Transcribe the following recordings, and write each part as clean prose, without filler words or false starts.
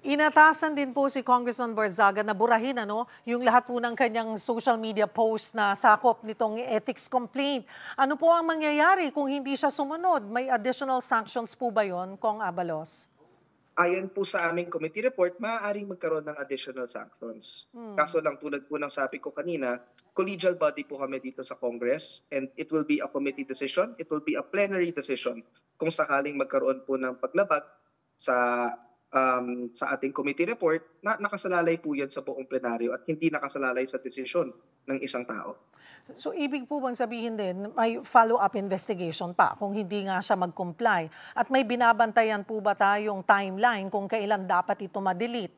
Inatasan din po si Congressman Barzaga na burahin yung lahat po ng kanyang social media post na sakop nitong ethics complaint. Ano po ang mangyayari kung hindi siya sumunod? May additional sanctions po ba yon, Kong Abalos? Ayon po sa aming committee report, maaaring magkaroon ng additional sanctions. Kaso lang tulad po ng sabi ko kanina, collegial body po kami dito sa Congress and it will be a committee decision, it will be a plenary decision kung sakaling magkaroon po ng paglabag sa ating committee report na nakasalalay po yan sa buong plenaryo at hindi nakasalalay sa desisyon ng isang tao. So ibig po bang sabihin din, may follow-up investigation pa kung hindi nga siya mag-comply? At may binabantayan po ba tayong timeline kung kailan dapat ito ma-delete?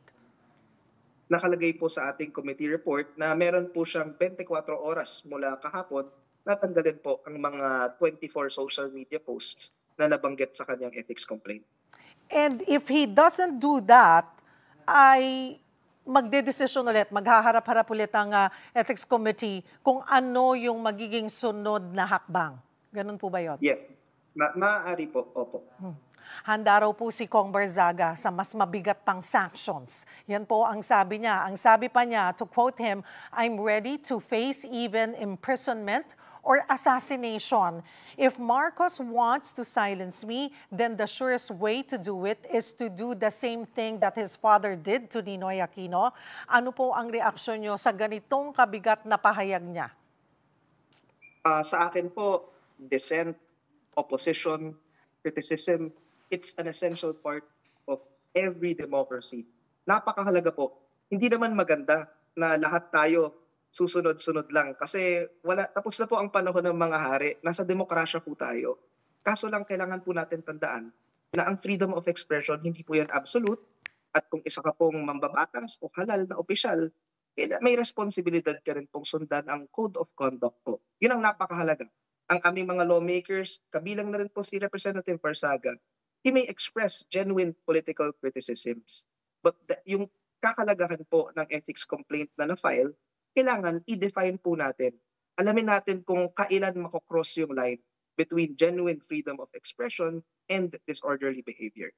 Nakalagay po sa ating committee report na meron po siyang 24 oras mula kahapon na tanggalin po ang mga 24 social media posts na nabanggit sa kanyang ethics complaint. And if he doesn't do that, ay magdedesisyon ulit, maghaharap-harap ulit ang Ethics Committee kung ano yung magiging sunod na hakbang. Ganun po ba yun? Yes, maaari po, opo. Handa raw po si Kong Barzaga sa mas mabigat pang sanctions. Yan po ang sabi niya. Ang sabi pa niya, to quote him, "I'm ready to face even imprisonment or assassination. If Marcos wants to silence me, then the surest way to do it is to do the same thing that his father did to Ninoy Aquino." Ano po ang reaksyon niyo sa ganitong kabigat na pahayag niya? Sa akin po, dissent, opposition, criticism, it's an essential part of every democracy. Napakahalaga po. Hindi naman maganda na lahat tayo susunod-sunod lang kasi tapos na po ang panahon ng mga hari. Nasa demokrasya po tayo. Kaso lang kailangan po natin tandaan na ang freedom of expression hindi po yan absolute at kung isa ka pong mambabatas o halal na opisyal, may responsibilidad ka rin pong sundan ang code of conduct po. Yun ang napakahalaga. Ang aming mga lawmakers, kabilang na rin po si Representative Barzaga, he may express genuine political criticisms. But yung kakalagahan po ng ethics complaint na na-file, kailangan i-define po natin. Alamin natin kung kailan makocross yung line between genuine freedom of expression and disorderly behavior.